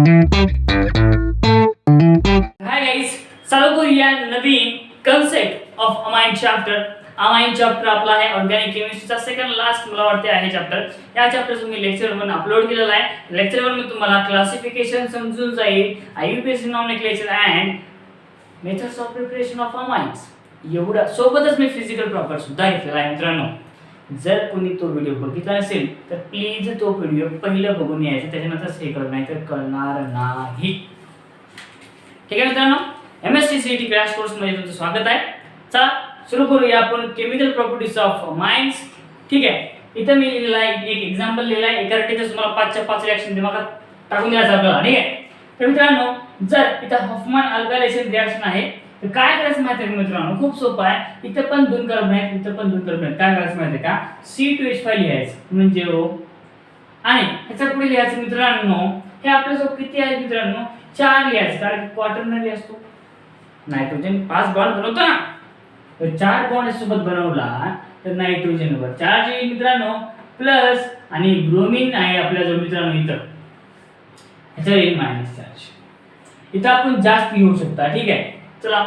हाय guys, चालू करूया नवीन concept of amine chapter. Amine chapter आपला आहे ऑर्गॅनिक केमिस्ट्रीचा सेकंड लास्ट मला वाटते आहे चॅप्टर. या चॅप्टरचं मी लेक्चर 1 अपलोड केलेला आहे. लेक्चर 1 मी तुम्हाला क्लासिफिकेशन समजून जाईल, IUPAC nomenclature and methods of preparation of amines, एवढा सोबतच मी फिजिकल प्रॉपर सुद्धा घेतलेला आहे. मित्रांनो, जर कोणी तो व्हिडिओ बघितला नसेल तर प्लीज तो व्हिडिओ पहिलं बघून यायचं, त्याच्यानंतर हे कळणार नाही तर कळणार नाही. ठीक आहे मित्रांनो, MHT CET क्रॅश कोर्स मध्ये तुमचं स्वागत आहे. चला सुरू करूया आपण केमिकल प्रॉपर्टीज ऑफ अमाइन्स. ठीक आहे, इथं मी लिहिलेला आहे एक एक्झाम्पल लिहिला आहे. एका रट्टीतच तुम्हाला 5 च्या 5 रिएक्शन दिमागात टाकून द्यायचं आपल्याला. ठीक आहे, तर मित्रांनो जर इथं हॉफमॅन अल्कायलेशन रिएक्शन आहे तर काय करायचं माहिती आहे मित्रांनो, खूप सोपं आहे. इथं पण 2 कार्बन आहेत, इथं पण 2 कार्बन आहेत. काय करायचं माहिती आहे का, C2H5 लिहायचं म्हणजे O, आणि ह्याच्या पुढे लिहायचं मित्रांनो, हे आपल्यासोबत किती आहे मित्रांनो, 4 लिहायचं, कारण क्वाटर्नरी असतो. नायट्रोजन 5 बॉन्ड बनवतो ना, तर 4 बॉन्ड सोबत बनवला तर नायट्रोजनवर चार्ज येईल मित्रांनो, प्लस आणि ब्रोमीन आहे आपल्याजवळ मित्रांनो, इथं ह्याच्यावर येईल मायनस चार्ज. इथं आपण जास्त घेऊ शकता. ठीक आहे, चला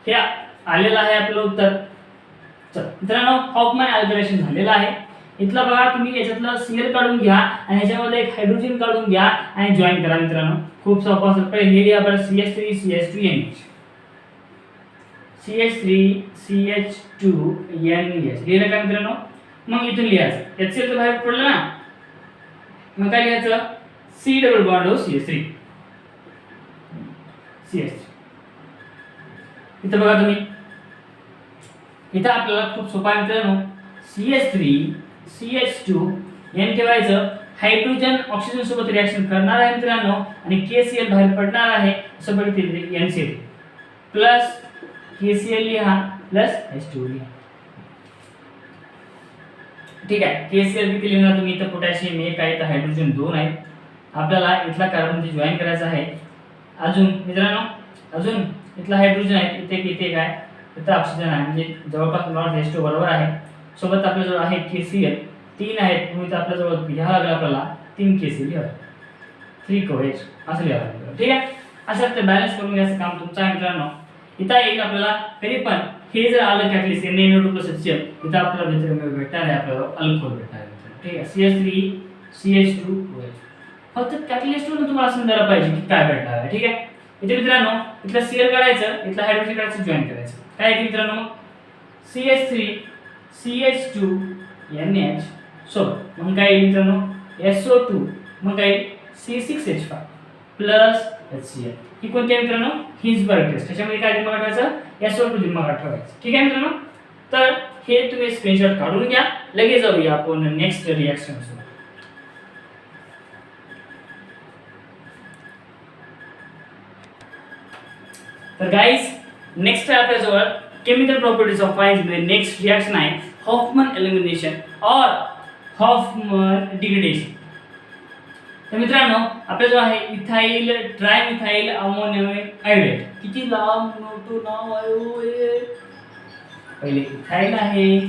हे आलेलं आहे आपलं उत्तर. चला मित्रांनो, हॉफमॅन अल्कायलेशन झालेलं आहे. इथला बघा तुम्ही, याच्यातलं Cl काढून घ्या आणि ह्याच्यामध्ये एक हायड्रोजन काढून घ्या आणि जॉइन करा मित्रांनो. खूप सोपं असं. पहिले हे लिहा बरं, CH3 CH2 NH, CH3 CH2 NH लिहिलं का मित्रांनो. मग इथून लिहायचं HCl तर बाहेर पडलं ना, मग काय लिहायचं, C डबल बॉन्ड हो CH3 CH3. इथं बघा तुम्ही, इथं आपल्याला खूप सोपं आहे मित्रांनो, CH3 CH2 N ठेवायचं. हायड्रोजन ऑक्सिजन सोबत रिएक्शन करणार आहे मित्रांनो आणि KCl बाहेर पडणार आहे. सोबत इथे NCl प्लस KCl लिहा प्लस H2 लिहा. ठीक आहे, KCl किती लिहिणार तुम्ही, इथं पोटॅशियम 1 आहे, इथं हायड्रोजन 2 आहे. आपल्याला इथला कार्बन जॉइन करायचा आहे. अजून मित्रांनो, अजून इथला हायड्रोजन आहे, इथे काय, इथं ऑक्सिजन आहे, म्हणजे जवळपास नॉट H2 बरोबर आहे. सोबत आपल्याजवळ आहे KCl 3 आहेत, म्हणून आपल्याजवळ घ्यावं लागेल आपल्याला 3 KCl लिहावं, 3 COH असं लिहावं लागेल. ठीक आहे, असं ते बॅलन्स करून घ्यायचं काम तुमचं आहे मित्रांनो. इथं येईल आपल्याला, तरी पण हे जर आलं कॅटलिस्ट NaNO2 + HCl, इथं आपल्याला भेटणार आहे, आपल्याला अल्कोहोल भेटणार आहे. ठीक आहे, CH3 CH2OH. फक्त कॅटलिस्टवरून तुम्हाला समजायला पाहिजे की काय भेटणार आहे. ठीक आहे, इथे मित्रांनो इथलं Cl काढायचं, इथलं हायड्रोजन काढायचं, जॉइन करायचं. काय आहे मित्रांनो, मग CH3 CH2 NH सोबत मग काय मित्रांनो SO2, मग काय C6H5 प्लस HCl. ही कोणती आहे मित्रांनो, हिन्सबर्ग टेस्ट. त्याच्यामध्ये काय दिमागात ठेवायचं, SO2 दिमागात ठेवायचं. ठीक आहे मित्रांनो, तर हे तुम्ही स्क्रीनशॉट काढून घ्या. लगेच जाऊया आपण नेक्स्ट रिएक्शन. तर गाइस, नेक्स्ट आहे आपल्याजवळ केमिकल प्रॉपर्टीज ऑफ अमाइन्स मध्ये नेक्स्ट रिएक्शन आहे हॉफमॅन एलिमिनेशन और हॉफमॅन डिग्रेडेशन. तर मित्रांनो, आपल्याजवळ आहे इथाइल ट्रायमिथाइल अमोनियम आयोडेट. किती लांब मोठं नाव आहे, पहिले इथाइल आहे,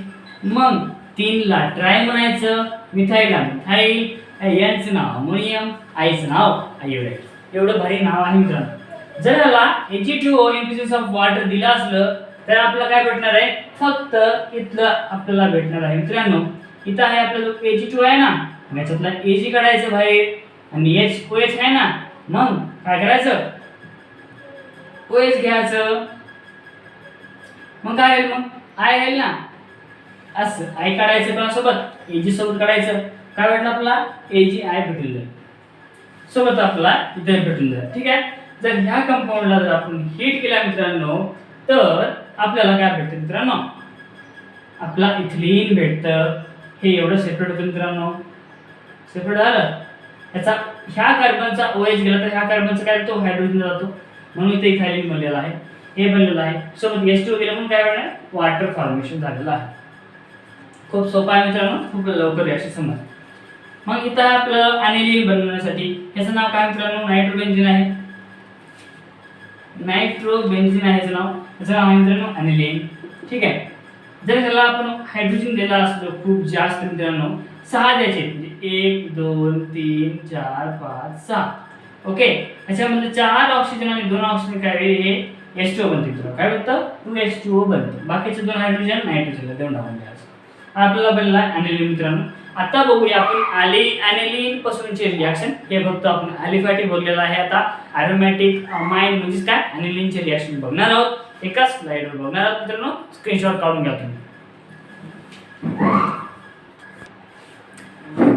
मग 3 ला ट्राय म्हणायचं, मिथाइल मिथाइल, यांचं नाव अमोनियम, आईचं नाव आयोडेट. एवढं भारी नाव आहे मित्रांनो. जर याला Ag2O in presence of water दिलं असलं तर आपल्याला काय भेटणार आहे, फक्त इथलं आपल्याला भेटणार आहे मित्रांनो. इथं आहे आपल्याला Ag2 आहे ना, याच्यातला Ag काढायचं बाहेर आणि OH आहे ना, मग काय करायचं, OH घ्यायचं, मग काय होईल, मग I राहील ना, असं I काढायचं पण सोबत Ag सोबत काढायचं. काय भेटलं आपल्याला, AgI भेटलं सोबत आपल्याला इथे भेटून जाईल. ठीक आहे, जर ह्या कंपाऊंडला जर आपण हीट केला मित्रांनो तर आपल्याला काय भेटतं मित्रांनो, आपला इथिलीन भेटतं. हे एवढं सेपरेट होतं मित्रांनो, सेपरेट झालं. ह्याचा ह्या कार्बनचा OH गेला तर ह्या कार्बनचा काय तो हायड्रोजन जातो, म्हणून इथे इथाइलिन बनलेला आहे, हे बनलेलं आहे. सोबत H2 गेला म्हणून काय होणार, वॉटर फॉर्मेशन झालेलं आहे. खूप सोपं आहे मित्रांनो, खूप लवकर रिएक्शन समज. मग इथं आपलं अनिलीन बनवण्यासाठी ह्याचं नाव काय मित्रांनो, नायट्रोबेन्झीन आहे. नायट्रोबेन्झीन आहे ह्याचं नाव, ह्याचं नाव आहे मित्रांनो अनिलीन. ठीक आहे, जर ह्याला आपण हायड्रोजन दिला असलो खूप जास्त मित्रांनो, 6 द्यायचे, म्हणजे 1 2 3 4 5 6. ओके, ह्याच्यामध्ये 4 ऑक्सिजन आणि 2 ऑक्सिजन काय हे H2O बनते. तर काय बनतं 2H2O बनतं. बाकीचे 2 हायड्रोजन नायट्रोजनला देऊन टाकून द्यायचं. आपल्याला बनला ॲनिलीन मित्रांनो. आता बघूया आपण ॲनिलीन पासूनचे रिॲक्शन. हे फक्त आपण ॲलिफॅटिक बोललेलं आहे. आता ॲरोमॅटिक अमाइन म्हणजे काय ॲनिलीनचे रिॲक्शन बघणार आहोत. एकाच स्लाइडवर बघणार आहोत मित्रांनो. स्क्रीनशॉट काढून घ्या तुम्ही.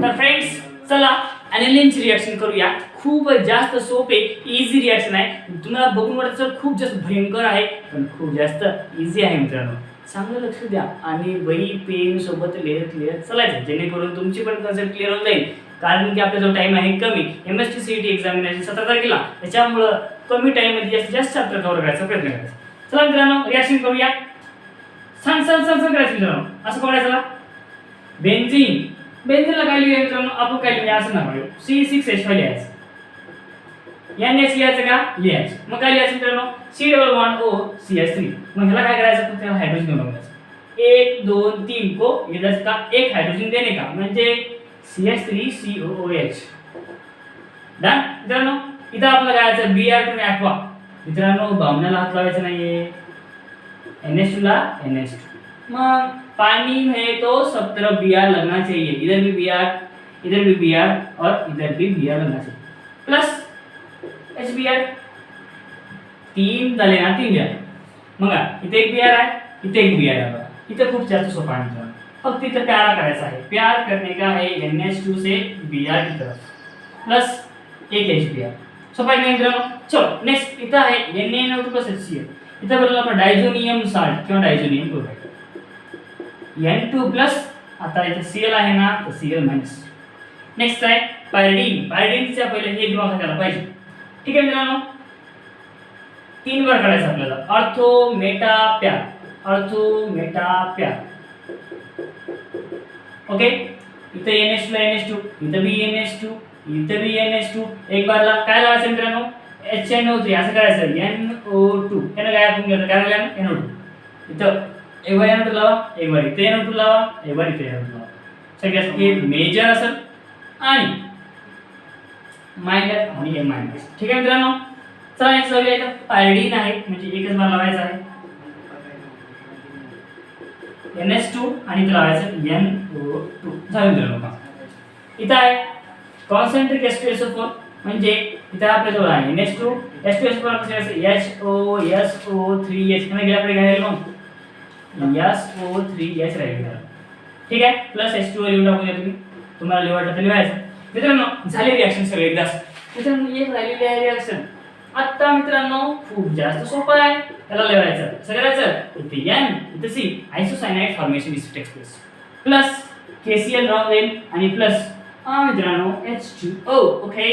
तर फ्रेंड्स चला ॲनिलीनची रिॲक्शन करूया. खूप जास्त सोपे इझी रिॲक्शन आहे. तुम्हाला बघून वाटतं खूप जास्त भयंकर आहे पण खूप जास्त इझी आहे मित्रांनो. चांगलं लक्ष द्या आणि वही पेन सोबत लिहत चालायचं जेणेकरून तुमची पण कन्सेप्ट क्लिअर होऊन जाईल. कारण की आपला जो टाइम आहे कमी MHT CET एक्झामिनेशन 17 तारखेला त्याच्यामुळं कमी टाइममध्ये जास्तीत जास्त चॅप्टर कव्हर करायचा प्रयत्न करायचा. चला मित्रांनो रिॲक्शन करूया. सांग करायचं मित्रांनो. असं करायचं बेन्झीन. बेन्झीनला काय लिहूया मित्रांनो आपण काय लिहूया असं ना C6H5 लिहायचं. NH लिहायचं का लिहायचं. मग काय लिहायचं मित्रांनो C++O CH3. मग ह्याला काय करायचं तर त्याला हायड्रोजन देऊन टाकायचं. 1 2 3 को इधर का एक हायड्रोजन देने का म्हणजे CH3COOH. डन मित्रांनो. इथं आपल्याला काय करायचं Br2 aqua. मित्रांनो बामणाला हात लावायचा नाहीये. NH2 ला NH2. मग पानी है तो सब तरफ Br लगना चाहिए. इधर भी Br और इधर भी Br लगना चाहिए. प्लस HBr 3 झाले ना 3 Br. मग इथे एक Br आहे इथे एक Br आहे. इथे खूप जास्त सोपा आहे मित्रांनो. फक्त इथे प्यार करायचा आहे. प्यार करने का है NH2 से Br की तरफ प्लस एक HBr. सोपा आहे मित्रांनो. चलो नेक्स्ट इथं आहे NaNO2 प्लस HCl. इथं बदलला आपण डायझोनियम साल्ट किंवा डायझोनियम क्लोराइड. N2 प्लस आता इथे Cl आहे ना तर Cl मायनस. नेक्स्ट आहे पायरिडीन. पायरिडीनच्या पहिले हे दिमाग करायला पाहिजे. ठीक आहे मित्रांनो. 3 वर काढायचं आपल्याला. ऑर्थो मेटा प्यार. ओके. इथे NH2 ला NH2 इथे भी NH2 इथे भी NH2. एक बारला काय लावायचं मित्रांनो HNO3 असं करायचं NO2. याला काय आपण घेतो काय लागलं NO2. इथं एक बार NO2 लावा एक बार इथे NO2 लावा एक बार इथे NO2 लावा. सगळ्यात हे मेजर असेल आणि मायनर आणि M मायनस. ठीक आहे मित्रांनो. चला नेक्स्ट बघूया. इथं पायरिडीन आहे म्हणजे एकच बार लावायचा आहे NH2 आणि इथं लावायचं NO2. झालं मित्रांनो. इथं आहे कॉन्सन्ट्रिक H2SO4 म्हणजे इथं आपल्याजवळ आहे NH2 H2SO4 कसं यायचं HOSO3H कडे गेल्याकडे घ्यायला मग SO3H राहील. ठीक आहे. प्लस H2 लिहून टाकूया तुम्ही. तुम्हाला लिहायचं तर लिहायचं. मित्रांनो झाले रिॲक्शन सगळे एकदाच. मित्रांनो एक राहिलेली आहे रिॲक्शन. आता मित्रांनो खूप जास्त सोपं आहे. त्याला लिहायचं कसं करायचं इथे N इथे C isocyanide formation is takes place plus KCl राहून जाईल आणि प्लस मित्रांनो H2O. ओके.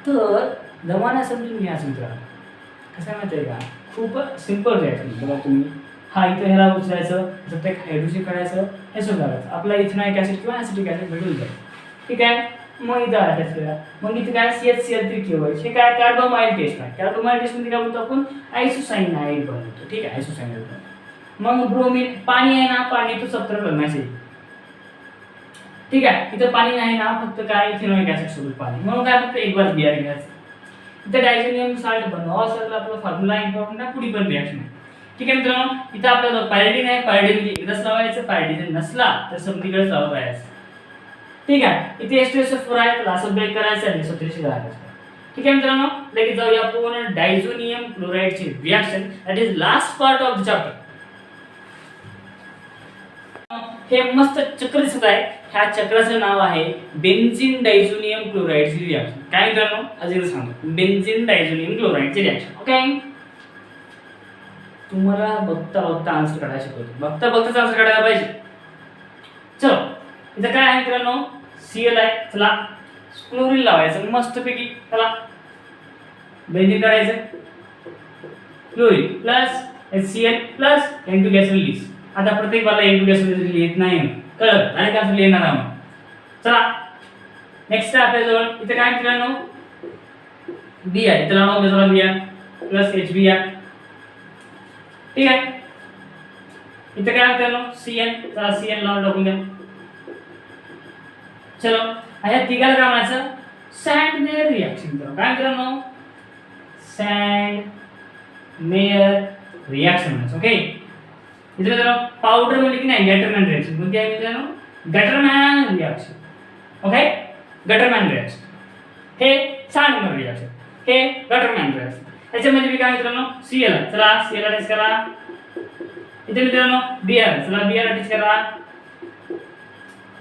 तर दमाना समजून घ्या मित्रांनो. कसं माहिती आहे का खूप सिंपल रिॲक्शन. बघा तुम्ही हा इथे ह्याला उचलायचं त्याच्यात एक हायड्रोजन काढायचं हे सुद्धा करायचं. आपला इथेनॉइक ॲसिड किंवा ॲसिटिक ॲसिड भेटून जाईल. ठीक आहे. मग इथं अटॅच करा. मग इथे काय CHCl3 हे काय कार्बोमाइल टेस्ट आहे. कार्बोमाइल टेस्ट मध्ये काय बोलतो आपण आयसोसायनाइड बनवतो. ठीक आहे आयसोसायनाइड. मग ब्रोमीन पाणी आहे ना पाणी तो 17 बनवायचे. ठीक आहे. इथं पाणी नाही ना फक्त काय इथेनॉइक ॲसिड सोबत पाणी. म्हणून काय फक्त एक बार Br घ्यायचं. इथं डायझोनियम साल्ट बनवावं असेल आपला फॉर्म्युला इम्पॉर्टंट आहे पुढे पण रिॲक्शन आहे. ठीक आहे मित्रांनो. इथं आपल्याला पायरिडीन आहे. पायरिडीन म्हणजे एकदाच लावायचं. पायरिडीन नसला तर सगळीकडेच लावत राहायचं. ठीक आहे. इथे H2SO4 आहे तर असं ब्रेक करायचं आणि SO3 घालायचं. ठीक आहे मित्रांनो. लगेच जाऊया आपण डायझोनियम क्लोराइडची reaction that is last part of the chapter. हे मस्त चक्र दिसत आहे. ह्या चक्राचं नाव आहे बेन्झीन डायझोनियम क्लोराइडची रिॲक्शन. काय मित्रांनो अजून सांगतो बेन्झीन डायझोनियम क्लोराइडची रिॲक्शन. ओके. तुम्हाला बघता आन्सर काढायला शिकवतो. बघता आन्सर काढायला पाहिजे. चलो इथं काय आहे मित्रांनो Cl आहे. चला क्लोरीन लावायचं मस्तपैकी. चला बेन्झीन काढायचं chlorine plus HCl plus N2 gas release. आता प्रत्येक बाला N2 गॅस रिलीज लिहित नाही कळत आणि काय लिहिणार आहोत. चला नेक्स्ट आहे आपल्याजवळ इथे काय मित्रांनो Br. इथं लावून द्या Br प्लस HBr. ठीक आहे. इथे काय मित्रांनो Cl. चला Cl लावून टाकून द्या. चलो ह्या तिघाला काय म्हणायचं सँड मेयर रिॲक्शन. काय मित्रांनो, सँड मेयर रिॲक्शन म्हणायचं. ओके, इथे मित्रांनो पावडर म्हणजे की नाही गॅटरमॅन रिॲक्शन. कोणती आहे मित्रांनो, Gattermann reaction. Okay, Gattermann reaction. हे सँड मेयर रिॲक्शन, हे गॅटरमॅन रिॲक्शन. त्याच्यामध्ये मी काय मित्रांनो Cl, चला Cl अटॅच करा. इथे मित्रांनो Br, चला Br अटॅच करा.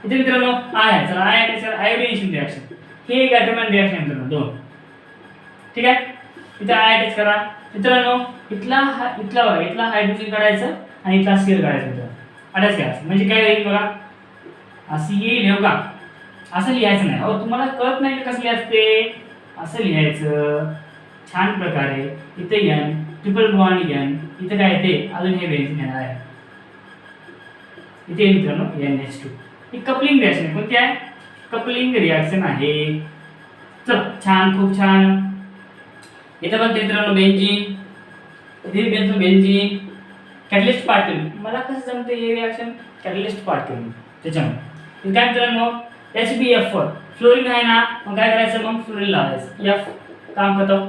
इथे मित्रांनो I, चला I अटॅच करा. आयोडीनेशन रिॲक्शन, हे गॅटरमॅन रिॲक्शन मित्रांनो दोन. ठीक आहे, इथे I अटॅच करा. मित्रांनो इथला बघा, इथला हायड्रोजन काढायचं आणि इथला Cl काढायचं मित्रांनो, अटॅच करायचं. म्हणजे काय होईल बघा, असं येईल हो का. असं लिहायचं नाही. अहो तुम्हाला कळत नाही कसं लिहायचं ते, असं लिहायचं छान प्रकारे. इथे N ट्रिपल बॉन्ड N, इथे काय येते अजून हे बेन्झीन येणार आहे. इथे मित्रांनो NH2, ही कपलिंग रिॲक्शन आहे. कोणती आहे, कपलिंग रिॲक्शन आहे. चल छान, खूप छान. इथे पण मित्रांनो बेन्झीन, इथे बनतो बेन्झीन. कॅटलिस्ट पार्टिकल, मला कसं जमते हे रिॲक्शन, कॅटलिस्ट पार्टिकल त्याच्यामुळे. इथे काय मित्रांनो HBF4, फ्लोरीन आहे ना, मग काय करायचं, मग फ्लोरीन लावायचं. F काम करतो.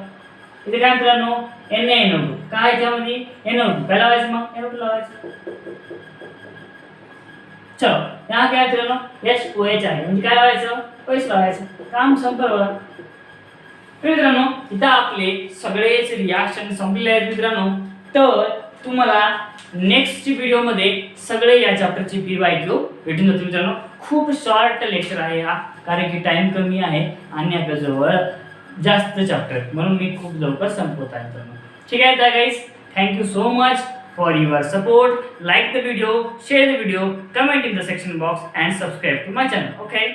इथे काय मित्रांनो NaNO2, काय याच्यामध्ये NO2, काय लावायचं मग NO2 लावायचं. चलो यहाँ काय मित्रांनो HOH आहे, म्हणजे काय लावायचं, OH लावायचं. काम संपलं बघा. मित्रांनो इथं आपले सगळेच रिॲक्शन संपलेले आहेत मित्रांनो. तर तुम्हाला नेक्स्ट व्हिडिओमध्ये सगळे या चॅप्टरचे PYQ भेटून जातील मित्रांनो. खूप शॉर्ट लेक्चर आहे हा, कारण की टाइम कमी आहे आणि आपल्याजवळ जास्त चॅप्टर, म्हणून मी खूप लवकर संपवत आहे मित्रांनो. ठीक आहे guys, thank you so much for your support. Like the video, share the video, comment in the section box and subscribe to my channel. Okay.